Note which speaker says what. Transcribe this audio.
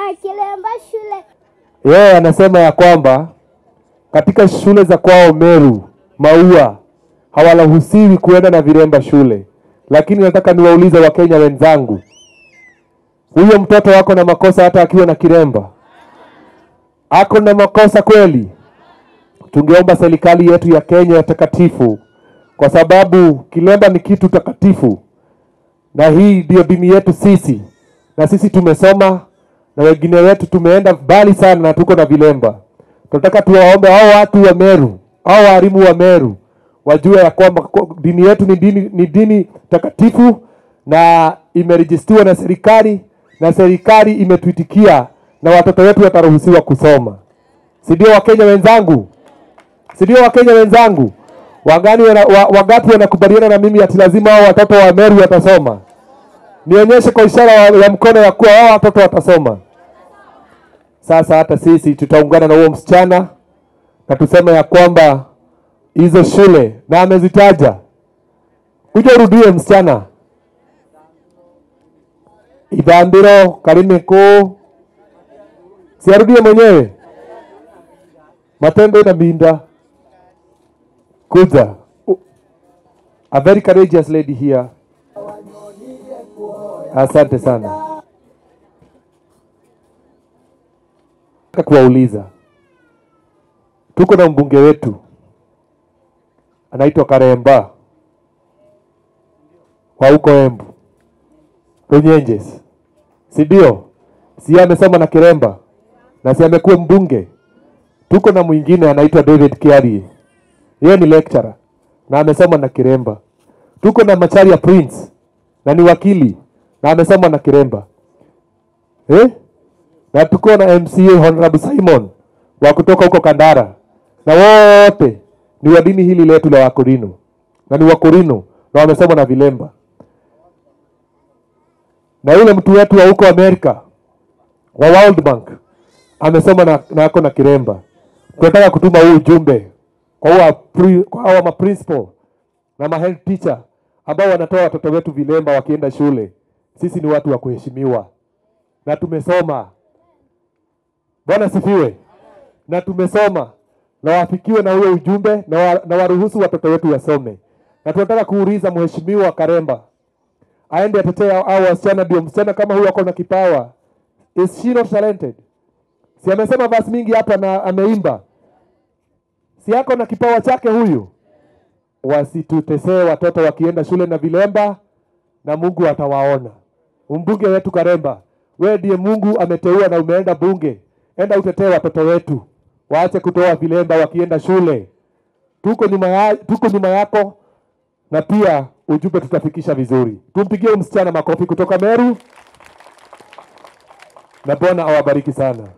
Speaker 1: na kilemba shule.
Speaker 2: Yeye anasema ya kwamba katika shule za kwao Meru, Maua, hawaruhusiwi kuenda na vilemba shule. Lakini nataka niwaulize Wakenya wenzangu, huyo mtoto wako na makosa hata akiwa na kilemba? Ako na makosa kweli? Tungeomba serikali yetu ya Kenya ya takatifu, kwa sababu kilemba ni kitu takatifu, na hii ndio dini yetu sisi, na sisi tumesoma na wengine wetu tumeenda mbali sana na tuko na vilemba. Tunataka tuwaombe hao watu wa Meru, hao walimu wa Meru, wajue ya kwamba dini yetu ni dini takatifu na imerejistiwa na serikali, na serikali imetuitikia na watoto wetu wataruhusiwa kusoma. Si ndio Wakenya wenzangu? Si ndio Wakenya wenzangu? Wangapi wanakubaliana na mimi ati lazima hao watoto wa Meru watasoma? Nionyeshe kwa ishara ya mkono ya kuwa hao watoto watasoma. Sasa hata sisi tutaungana na huo msichana na tuseme ya kwamba hizo shule na amezitaja. Kuja urudie msichana. Idhambiro, Karimeko. Si arudie mwenyewe. Matendo na Binda. Kuja. A very courageous lady here. Asante sana. Kuwauliza, tuko na mbunge wetu anaitwa Karemba wa huko Embu Runyenjes, si ndio? Si amesoma na Kiremba na si amekuwa mbunge. Tuko na mwingine anaitwa David Kiarie, yeye ni lecturer na amesoma na Kiremba. Tuko na Macharia Prince na ni wakili na amesoma na Kiremba. Na tuko na MCA Honorable Simon wa kutoka huko Kandara, na wote ni wa dini hili letu la Wakorino, na ni Wakorino na wamesoma na vilemba. Na yule mtu wetu wa huko Amerika wa World Bank amesoma na ako na Kiremba. Tunataka kutuma huu ujumbe kwa hawa principal na head teacher ambao wanatoa watoto wetu vilemba wakienda shule. Sisi ni watu wa kuheshimiwa na tumesoma. Bwana sifiwe. Na tumesoma na wafikiwe na huyo ujumbe na waruhusu watoto wetu wasome. Na tunataka kuuliza mheshimiwa Karemba aende atetee hao wasichana, ndio msichana kama huyo ako na kipawa. Is she not talented? Si amesema verse mingi hapa na ameimba. Si yako na kipawa chake huyu? Wasitutesee watoto wakienda shule na vilemba, na Mungu atawaona. Mbunge wetu Karemba, wewe ndiye Mungu ameteua na umeenda bunge. Enda utetee watoto wetu, waache kutoa vilemba wakienda shule. Tuko nyuma yako, na pia ujumbe tutafikisha vizuri. Tumpigie msichana makofi kutoka Meru, na Bwana awabariki sana.